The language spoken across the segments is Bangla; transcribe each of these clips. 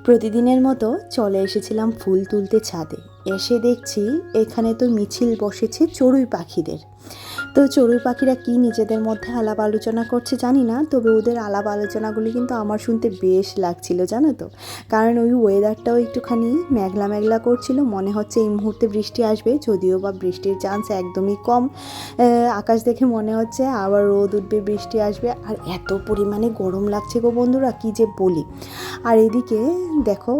প্রতিদিনের মতো চলে এসেছিলাম ফুল তুলতে ছাদে। এসে দেখছি এখানে তো মিছিল বসেছে চড়ুই পাখিদের। তো চড়ুই পাখিরা কি নিজেদের মধ্যে আলাপ আলোচনা করছে জানি না, তবে ওদের আলাপ আলোচনাগুলি কিন্তু আমার শুনতে বেশ লাগছিল, জানো তো। কারণ ওই ওয়েদারটাও একটুখানি মেঘলা মেঘলা করছিল, মনে হচ্ছে এই মুহূর্তে বৃষ্টি আসবে, যদিও বা বৃষ্টির চান্স একদমই কম। আকাশ দেখে মনে হচ্ছে আবার রোদ উঠবে, বৃষ্টি আসবে। আর এত পরিমাণে গরম লাগছে গো বন্ধুরা, কি যে বলি। আর এদিকে দেখো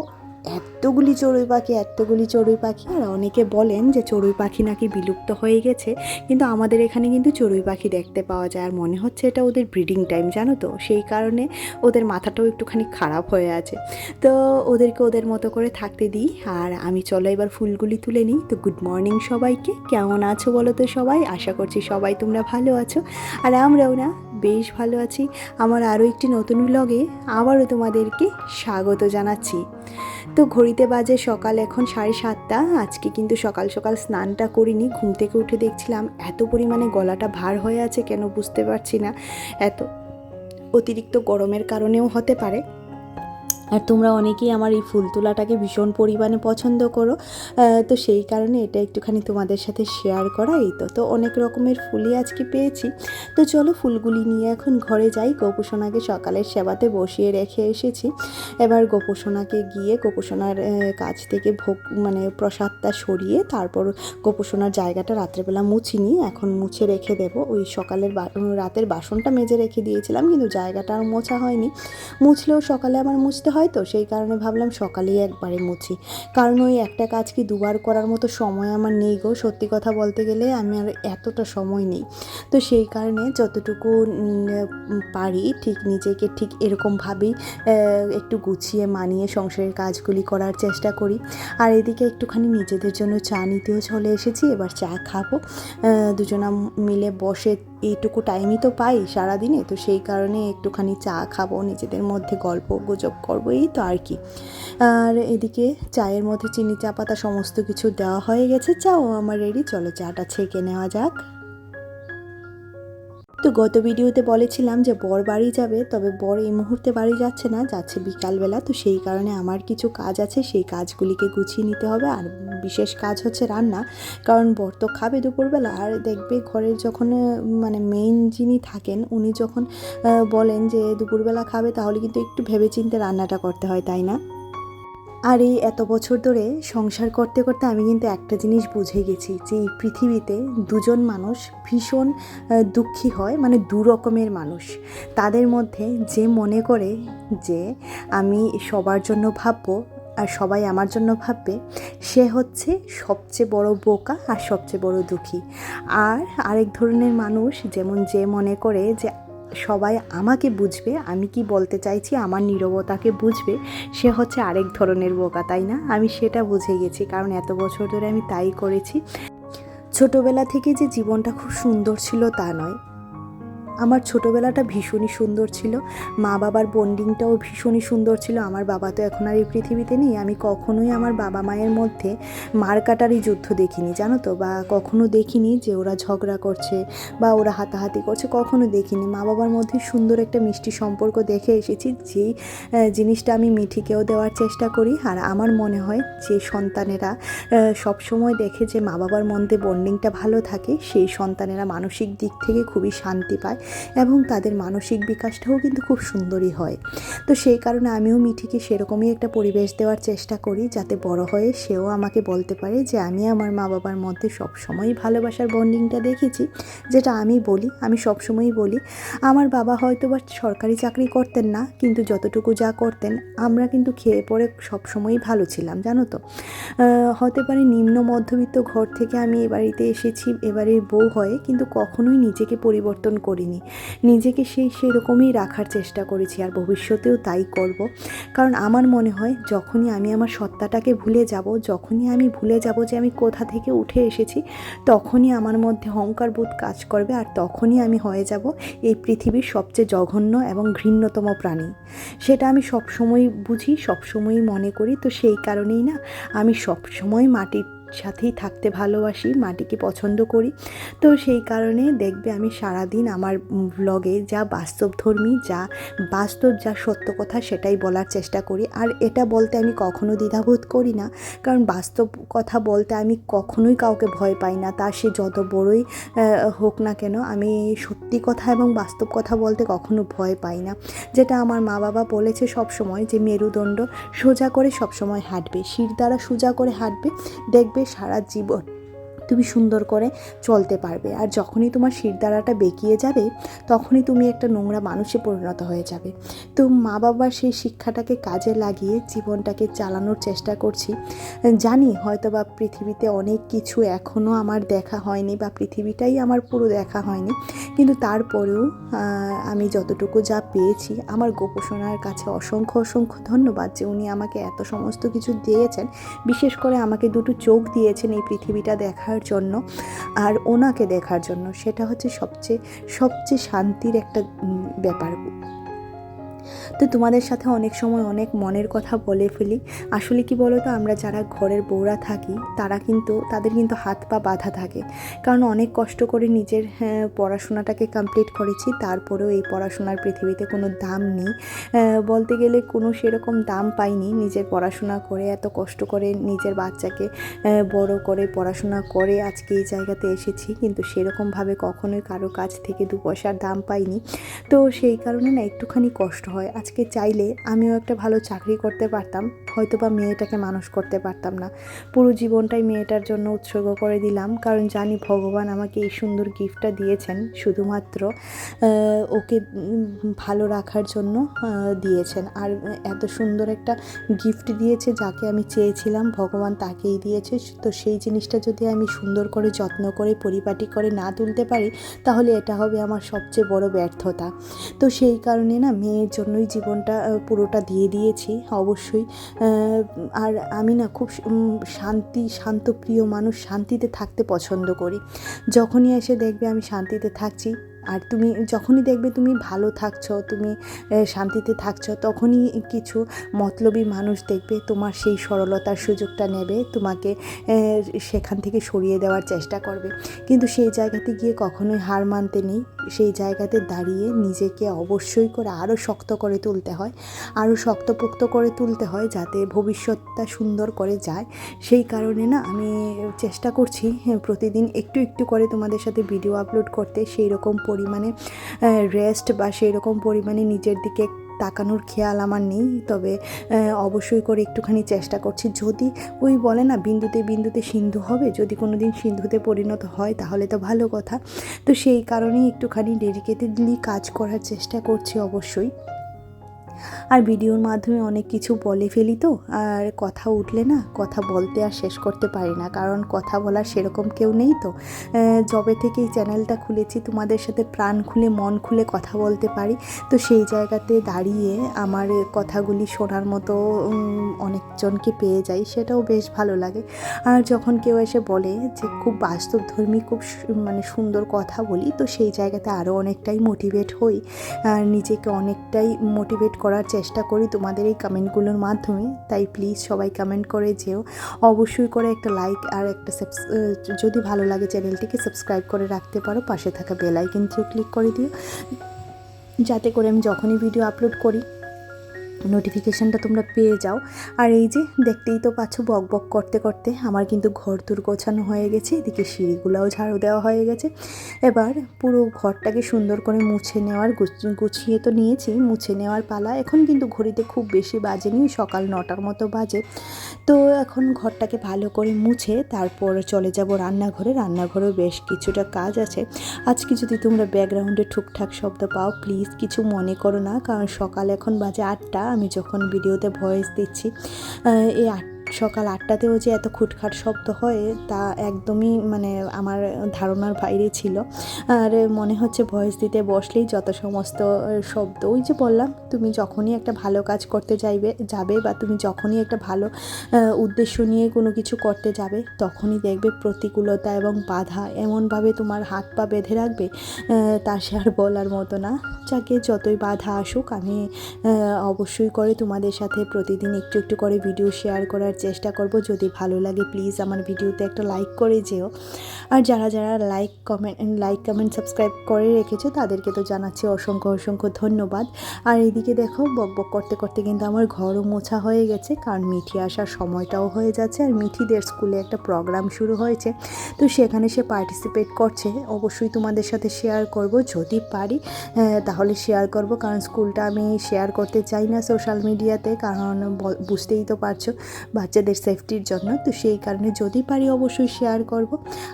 এতগুলি চড়ুই পাখি। আর অনেকে বলেন যে চড়ুই পাখি নাকি বিলুপ্ত হয়ে গেছে, কিন্তু আমাদের এখানে কিন্তু চড়ুই পাখি দেখতে পাওয়া যায়। আর মনে হচ্ছে এটা ওদের ব্রিডিং টাইম, জানো তো, সেই কারণে ওদের মাথাটাও একটুখানি খারাপ হয়ে আছে। তো ওদেরকে ওদের মতো করে থাকতে দিই, আর আমি চলো এবার ফুলগুলি তুলে নিই। তো গুড মর্নিং সবাইকে, কেমন আছো বলো তো সবাই? আশা করছি সবাই তোমরা ভালো আছো, আর আমরাও না বেশ ভালো আছি। আমার আরও একটি নতুন ব্লগে আবারও তোমাদেরকে স্বাগত জানাচ্ছি। তো ঘড়িতে বাজে সকাল এখন 7:30। আজকে কিন্তু সকাল সকাল স্নানটা করিনি, ঘুম থেকে উঠে দেখছিলাম এত পরিমাণে গলাটা ভার হয়ে আছে, কেন বুঝতে পারছি না। এত অতিরিক্ত গরমের কারণেও হতে পারে। আর তোমরা অনেকেই আমার এই ফুল তোলাটাকে ভীষণ পরিমাণে পছন্দ করো, তো সেই কারণে এটা একটুখানি তোমাদের সাথে শেয়ার করা। এই তো অনেক রকমের ফুলই আজকে পেয়েছি। তো চলো ফুলগুলি নিয়ে এখন ঘরে যাই। গোপুসোনাকে সকালের সেবাতে বসিয়ে রেখে এসেছি। এবার গোপুসোনাকে গিয়ে গোপুসোনার কাছ থেকে ভোগ প্রসাদটা সরিয়ে তারপর গোপুসোনার জায়গাটা রাত্রেবেলা মুছিনি, এখন মুছে রেখে দেবো। ওই রাতের বাসনটা মেজে রেখে দিয়েছিলাম, কিন্তু জায়গাটা আর মোছা হয়নি। মুছলেও সকালে আমার মুছতে হয়, তো সেই কারণে ভাবলাম সকালেই একবারে মুছি। কারণ ওই একটা কাজ কি দুবার করার মতো সময় আমার নেই গো, সত্যি কথা বলতে গেলে আমি আর এতটা সময় নেই। তো সেই কারণে যতটুকু পারি ঠিক নিজেকে ঠিক এরকমভাবেই একটু গুছিয়ে মানিয়ে সংসারের কাজগুলি করার চেষ্টা করি। আর এদিকে একটুখানি নিজেদের জন্য চা নিতেও চলে এসেছি। এবার চা খাবো, দুজনা মিলে বসে এইটুকু টাইমই তো পাই সারাদিনে, তো সেই কারণে একটুখানি চা খাবো, নিজেদের মধ্যে গল্প গুজব করবো, এই তো আর কি। আর এদিকে চায়ের মধ্যে চিনি চা পাতা সমস্ত কিছু দেওয়া হয়ে গেছে, চাও আমার রেডি। চলো চাটা ছেঁকে নেওয়া যাক। তো গত ভিডিওতে বলেছিলাম যে বর বাড়ি যাবে, তবে বর এই মুহূর্তে বাড়ি যাচ্ছে না, যাচ্ছে বিকালবেলা। তো সেই কারণে আমার কিছু কাজ আছে, সেই কাজগুলিকে গুছিয়ে নিতে হবে। আর বিশেষ কাজ হচ্ছে রান্না, কারণ বর তো খাবে দুপুরবেলা। আর দেখবে ঘরের যখন মেইন যিনি থাকেন উনি যখন বলেন যে দুপুরবেলা খাবে, তাহলে কিন্তু একটু ভেবেচিন্তে রান্নাটা করতে হয়, তাই না? আর এই এত বছর ধরে সংসার করতে করতে আমি কিন্তু একটা জিনিস বুঝে গেছি, যে এই পৃথিবীতে দুজন মানুষ ভীষণ দুঃখী হয়, দু রকমের মানুষ। তাদের মধ্যে যে মনে করে যে আমি সবার জন্য ভাববো আর সবাই আমার জন্য ভাববে, সে হচ্ছে সবচেয়ে বড় বোকা আর সবচেয়ে বড় দুঃখী। আর আরেক ধরনের মানুষ যেমন যে মনে করে যে সবাই আমাকে বুঝবে, আমি কি বলতে চাইছি, আমার নীরবতাকে বুঝবে, সে হচ্ছে আরেক ধরনের বোকা, তাই না? আমি সেটা বুঝে গেছি, কারণ এত বছর ধরে আমি তাই করেছি। ছোটবেলা থেকে যে জীবনটা খুব সুন্দর ছিল তা নয়, আমার ছোটোবেলাটা ভীষণই সুন্দর ছিল। মা বাবার বন্ডিংটাও ভীষণই সুন্দর ছিল। আমার বাবা তো এখন আর এই পৃথিবীতে নেই। আমি কখনোই আমার বাবা মায়ের মধ্যে মার কাটারই যুদ্ধ দেখিনি, জানো তো, বা কখনো দেখিনি যে ওরা ঝগড়া করছে বা ওরা হাতাহাতি করছে, কখনো দেখিনি। মা বাবার মধ্যে সুন্দর একটা মিষ্টি সম্পর্ক দেখে এসেছি, যেই জিনিসটা আমি মিঠিকেও দেওয়ার চেষ্টা করি। আর আমার মনে হয় যে সন্তানেরা সবসময় দেখে যে মা বাবার মধ্যে বন্ডিংটা ভালো থাকে, সেই সন্তানেরা মানসিক দিক থেকে খুবই শান্তি পায় এবং তাদের মানসিক বিকাশটাও কিন্তু খুব সুন্দরই হয়। তো সেই কারণে আমিও মিঠিকে সেরকমই একটা পরিবেশ দেওয়ার চেষ্টা করি, যাতে বড় হয়ে সেও আমাকে বলতে পারে যে আমি আমার মা বাবার মধ্যে সবসময়ই ভালোবাসার বন্ডিংটা দেখেছি। যেটা আমি বলি, আমি সবসময়ই বলি, আমার বাবা হয়তো বা সরকারি চাকরি করতেন না, কিন্তু যতটুকু যা করতেন আমরা কিন্তু খেয়ে পরে সবসময়ই ভালো ছিলাম, জানো তো। হতে পারে নিম্ন মধ্যবিত্ত ঘর থেকে আমি এ বাড়িতে এসেছি, এবারের বউ হয়ে, কিন্তু কখনোই নিজেকে পরিবর্তন করিনি। নিজেকে সেরকমই রাখার চেষ্টা করেছি, আর ভবিষ্যতেও তাই করব। কারণ আমার মনে হয় যখনই আমি আমার সত্তাটাকে ভুলে যাব, যখনই আমি ভুলে যাব যে আমি কোথা থেকে উঠে এসেছি, তখনই আমার মধ্যে অহংকার বোধ কাজ করবে, আর তখনই আমি হয়ে যাব এই পৃথিবীর সবচেয়ে জঘন্য এবং ঘৃণ্যতম প্রাণী। সেটা আমি সবসময় বুঝি, সবসময়ই মনে করি। তো সেই কারণেই না আমি সবসময় মাটির সাথেই থাকতে ভালোবাসি, মাটিকে পছন্দ করি। তো সেই কারণে দেখবে আমি সারাদিন আমার ব্লগে যা বাস্তবধর্মী, যা বাস্তব, যা সত্য কথা সেটাই বলার চেষ্টা করি। আর এটা বলতে আমি কখনো দ্বিধাবোধ করি না, কারণ বাস্তব কথা বলতে আমি কখনোই কাউকে ভয় পাই না। তা সে যত বড়ই হোক না কেন, আমি সত্যি কথা এবং বাস্তব কথা বলতে কখনো ভয় পাই না। যেটা আমার মা বাবা বলেছে সবসময়, যে মেরুদণ্ড সোজা করে সবসময় হাঁটবে, শির দ্বারা সোজা করে হাঁটবে, দেখবে সারা জীবন তুমি সুন্দর করে চলতে পারবে। আর যখনই তোমার শিরদাঁড়াটা বেঁকিয়ে যাবে, তখনই তুমি একটা নোংরা মানুষে পরিণত হয়ে যাবে। তো মা বাবার সেই শিক্ষাটাকে কাজে লাগিয়ে জীবনটাকে চালানোর চেষ্টা করছি। জানি হয়তো বা পৃথিবীতে অনেক কিছু এখনও আমার দেখা হয়নি, বা পৃথিবীটাই আমার পুরো দেখা হয়নি, কিন্তু তারপরেও আমি যতটুকু যা পেয়েছি, আমার গোপসোনার কাছে অসংখ্য অসংখ্য ধন্যবাদ যে উনি আমাকে এত সমস্ত কিছু দিয়েছেন। বিশেষ করে আমাকে দুটো চোখ দিয়েছেন এই পৃথিবীটা দেখার জন্য আর ওনাকে দেখার জন্য। সেটা হচ্ছে সবচেয়ে শান্তির একটা ব্যাপার। তো তোমাদের সাথে অনেক সময় অনেক মনের কথা বলে ফেলি। আসলে কি বলো তো, আমরা যারা ঘরের বউরা থাকি তাদের কিন্তু হাত পা বাঁধা থাকে, কারণ অনেক কষ্ট করে নিজের পড়াশোনাটাকে কমপ্লিট করেছি। তারপরেও এই পড়াশোনার পৃথিবীতে কোনো দাম নেই, বলতে গেলে কোনো সেরকম দাম পাইনি। নিজের পড়াশোনা করে, এত কষ্ট করে নিজের বাচ্চাকে বড় করে পড়াশোনা করে আজকে এই জায়গাতে এসেছি, কিন্তু সেরকমভাবে কখনোই কারো কাছ থেকে দু পয়সার দাম পাইনি। তো সেই কারণে না একটুখানি কষ্ট হয়। আজকে চাইলে আমিও একটা ভালো চাকরি করতে পারতাম, হয়তো বা মেয়েটাকে মানুষ করতে পারতাম না। পুরো জীবনটাই মেয়েটার জন্য উৎসর্গ করে দিলাম, কারণ জানি ভগবান আমাকে এই সুন্দর গিফটটা দিয়েছেন শুধুমাত্র ওকে ভালো রাখার জন্য দিয়েছেন। আর এত সুন্দর একটা গিফট দিয়েছে, যাকে আমি চেয়েছিলাম ভগবান তাকেই দিয়েছে। তো সেই জিনিসটা যদি আমি সুন্দর করে যত্ন করে পরিপাটি করে না তুলতে পারি, তাহলে এটা হবে আমার সবচেয়ে বড় ব্যর্থতা। তো সেই কারণে না মেয়ের জন্যই জীবনটা পুরোটা দিয়ে দিয়েছি অবশ্যই। আর আমি না খুব শান্তপ্রিয় মানুষ, শান্তিতে থাকতে পছন্দ করি। যখনই এসে দেখবে আমি শান্তিতে থাকছি, আর তুমি যখনই দেখবে তুমি ভালো থাকছো, তুমি শান্তিতে থাকছো, তখনই কিছু মতলবী মানুষ দেখবে তোমার সেই সরলতার সুযোগটা নেবে, তোমাকে সেখান থেকে সরিয়ে দেওয়ার চেষ্টা করবে। কিন্তু সেই জায়গাতে গিয়ে কখনোই হার মানতে নেই। সেই জায়গাতে দাঁড়িয়ে নিজেকে অবশ্যই করে আরও শক্ত করে তুলতে হয়, আরও শক্তপোক্ত করে তুলতে হয়, যাতে ভবিষ্যৎটা সুন্দর করে যায়। সেই কারণে না আমি চেষ্টা করছি প্রতিদিন একটু একটু করে তোমাদের সাথে ভিডিও আপলোড করতে। সেই রকম পরিমাণে রেস্ট বা সেই রকম পরিমাণে নিজের দিকে তাকানোর খেয়াল আমার নেই, তবে অবশ্যই করে একটুখানি চেষ্টা করছি। যদি ওই বলে না, বিন্দুতে বিন্দুতে সিন্ধু হবে, যদি কোনো দিন সিন্ধুতে পরিণত হয় তাহলে তো ভালো কথা। তো সেই কারণেই একটুখানি ডেডিকেটেডলি কাজ করার চেষ্টা করছি অবশ্যই। আর ভিডিওর মাধ্যমে অনেক কিছু বলে ফেলি, তো আর কথা উঠলে না কথা বলতে আর শেষ করতে পারি না, কারণ কথা বলার সেরকম কেউ নেই। তো যবে থেকে এই চ্যানেলটা খুলেছি, তোমাদের সাথে প্রাণ খুলে মন খুলে কথা বলতে পারি। তো সেই জায়গাতে দাঁড়িয়ে আমার কথাগুলি শোনার মতো অনেকজনকে পেয়ে যাই, সেটাও বেশ ভালো লাগে। আর যখন কেউ এসে বলে যে খুব বাস্তবধর্মী, খুব মানে সুন্দর কথা বলি, তো সেই জায়গাতে আরও অনেকটাই মোটিভেট হই, আর নিজেকে অনেকটাই মোটিভেট করার চেষ্টা করি তোমাদের এই কমেন্টগুলোর মাধ্যমে। তাই প্লিজ সবাই কমেন্ট করে যেও, অবশ্যই করে একটা লাইক আর একটা যদি ভালো লাগে চ্যানেলটিকে সাবস্ক্রাইব করে রাখতে পারো, পাশে থাকা বেল আইকনটিও ক্লিক করে দিও, যাতে করে আমি যখনই ভিডিও আপলোড করি নোটিফিকেশানটা তোমরা পেয়ে যাও। আর এই যে দেখতেই তো পাচ্ছ, বক বক করতে করতে আমার কিন্তু ঘর দূর গোছানো হয়ে গেছে, এদিকে সিঁড়িগুলোও ঝাড়ু দেওয়া হয়ে গেছে। এবার পুরো ঘরটাকে সুন্দর করে মুছে নেওয়ার, গুছিয়ে তো নিয়েছি, মুছে নেওয়ার পালা। এখন কিন্তু ঘড়িতে খুব বেশি বাজেনি, সকাল 9টার মতো বাজে। তো এখন ঘরটাকে ভালো করে মুছে তারপর চলে যাব রান্নাঘরে। রান্নাঘরেও বেশ কিছুটা কাজ আছে। আজকে যদি তোমরা ব্যাকগ্রাউন্ডে ঠুকঠাক শব্দ পাও, প্লিজ কিছু মনে করো না, কারণ সকাল এখন বাজে 8টা, আমি যখন ভিডিওতে ভয়েস দিচ্ছি। এই সকাল 8টাতেও যে এত খুটখাট শব্দ হয় তা একদমই মানে আমার ধারণার বাইরে ছিল। আর মনে হচ্ছে ভয়েস দিতে বসলেই যত সমস্ত শব্দ, ওই যে বললাম, তুমি যখনই একটা ভালো কাজ করতে যাবে বা তুমি যখনই একটা ভালো উদ্দেশ্য নিয়ে কোনো কিছু করতে যাবে, তখনই দেখবে প্রতিকূলতা এবং বাধা এমনভাবে তোমার হাত পা বেঁধে রাখবে, তা সে আর বলার মতো না। যাকে যতই বাধা আসুক, আমি অবশ্যই করে তোমাদের সাথে প্রতিদিন একটু একটু করে ভিডিও শেয়ার করার চেষ্টা করব। যদি ভালো লাগে প্লিজ আমার ভিডিওতে একটা লাইক করে যেও। আর যারা যারা লাইক কমেন্ট সাবস্ক্রাইব করে রেখেছো তাদেরকে তো জানাচ্ছি অসংখ্য অসংখ্য ধন্যবাদ। আর এদিকে দেখো বকবক করতে করতে কিন্তু আমার ঘরও মোছা হয়ে গেছে, কারণ মিঠি আসার সময়টাও হয়ে যাচ্ছে। আর মিঠিদের স্কুলে একটা প্রোগ্রাম শুরু হয়েছে, তো সেখানে সে পার্টিসিপেট করছে। অবশ্যই তোমাদের সাথে শেয়ার করব, যদি পারি তাহলে শেয়ার করব, কারণ স্কুলটা আমি শেয়ার করতে চাই না সোশ্যাল মিডিয়াতে, কারণ বুঝতেই তো পারছো বাচ্চাদের সেফটির জন্য। তো সেই কারণে যদি পারি অবশ্যই শেয়ার করব।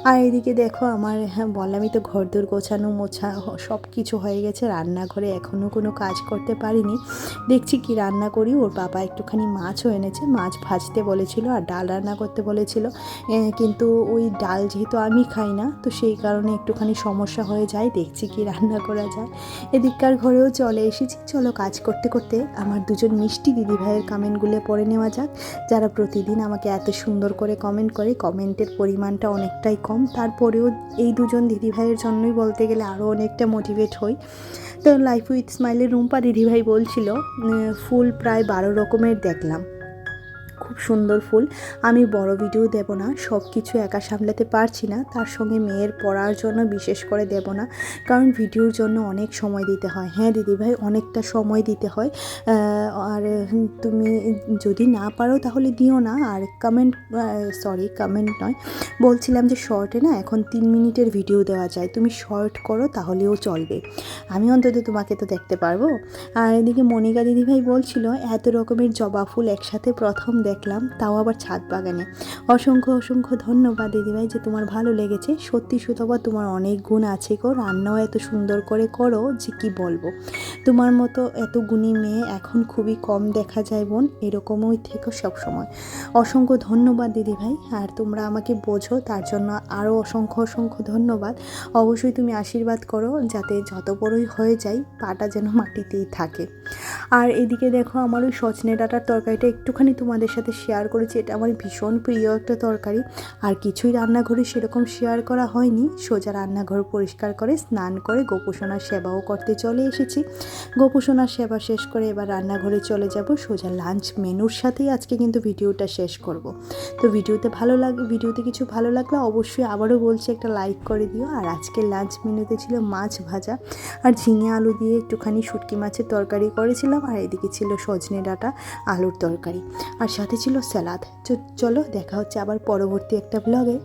আর এদিকে দেখো আমার বললামই তো ঘরদোর গোছানো মোছা সব কিছু হয়ে গেছে। রান্নাঘরে এখনও কোনো কাজ করতে পারিনি, দেখছি কি রান্না করি। ওর বাবা একটুখানি মাছও এনেছে, মাছ ভাজতে বলেছিল আর ডাল রান্না করতে বলেছিল, কিন্তু ওই ডাল যেহেতু আমি খাই না, তো সেই কারণে একটুখানি সমস্যা হয়ে যায়। দেখছি কি রান্না করা যায়। এদিককার ঘরেও চলে এসেছি। চলো কাজ করতে করতে আমার দুজন মিষ্টি দিদিভাইয়ের কমেন্টগুলো পড়ে নেওয়া যাক, যারা প্রতিদিন আমাকে এত সুন্দর করে কমেন্ট করে। কমেন্টের পরিমাণটা অনেকটাই কম, তারপরেও এই দুজন দিদিভাইয়ের জন্যই বলতে গেলে আরও অনেকটা মোটিভেট হই। তো লাইফ উইথ স্মাইলের রুম্পা দিদিভাই বলছিল ফুল প্রায় 12 রকমের দেখলাম, খুব সুন্দর ফুল। আমি বড় ভিডিও দেব না, সব কিছু একা সামলাতে পারছি না, তার সঙ্গে মেয়ের পড়ার জন্য বিশেষ করে দেব না, কারণ ভিডিওর জন্য অনেক সময় দিতে হয়। হ্যাঁ দিদিভাই, অনেকটা সময় দিতে হয়। আর তুমি যদি না পারো তাহলে দিও না। আর কমেন্ট নয়, বলছিলাম যে শর্টে না এখন 3 মিনিটের ভিডিও দেওয়া যায়, তুমি শর্ট করো তাহলেও চলবে, আমি অন্তত তোমাকে তো দেখতে পারবো। আর এদিকে মনিকা দিদিভাই বলছিল এত রকমের জবা ফুল একসাথে প্রথম দেখলাম, তাও আবার ছাদ বাগানে। অসংখ্য অসংখ্য ধন্যবাদ দিদিভাই যে তোমার ভালো লেগেছে। সত্যি সুতবা তোমার অনেক গুণ আছে গো, রান্নাও এত সুন্দর করে করো যে কি বলবো। তোমার মতো এত গুণী মেয়ে এখন খুবই কম দেখা যায় বোন, এরকমই থেকো সবসময়। অসংখ্য ধন্যবাদ দিদিভাই, আর তোমরা আমাকে বোঝো তার জন্য আরও অসংখ্য অসংখ্য ধন্যবাদ। অবশ্যই তুমি আশীর্বাদ করো যাতে যত বড়ই হয়ে যাই পাটা যেন মাটিতেই থাকে। আর এদিকে দেখো আমার ওই সজনে ডাঁটার তরকারিটা একটুখানি তোমাদের সাথে শেয়ার করেছি, এটা আমার ভীষণ প্রিয় একটা তরকারি। আর কিছুই রান্নাঘরে সেরকম শেয়ার করা হয়নি, সোজা রান্নাঘর পরিষ্কার করে স্নান করে গোপোষণার সেবাও করতে চলে এসেছি। গোপোষণার সেবা শেষ করে এবার রান্নাঘরে চলে যাব, সোজা লাঞ্চ মেনুর সাথেই আজকে কিন্তু ভিডিওটা শেষ করব। তো ভিডিওতে কিছু ভালো লাগলে অবশ্যই আবারও বলছি একটা লাইক করে দিও। আর আজকে লাঞ্চ মেনুতে ছিল মাছ ভাজা আর ঝিঙে আলু দিয়ে একটুখানি শুটকি মাছের তরকারি করেছিলাম, আর এদিকে ছিল সজনে ডাঁটা আলুর তরকারি, আর সাথে ছিল স্যালাড। চলো দেখা হচ্ছে আবার পরবর্তী একটা ব্লগে।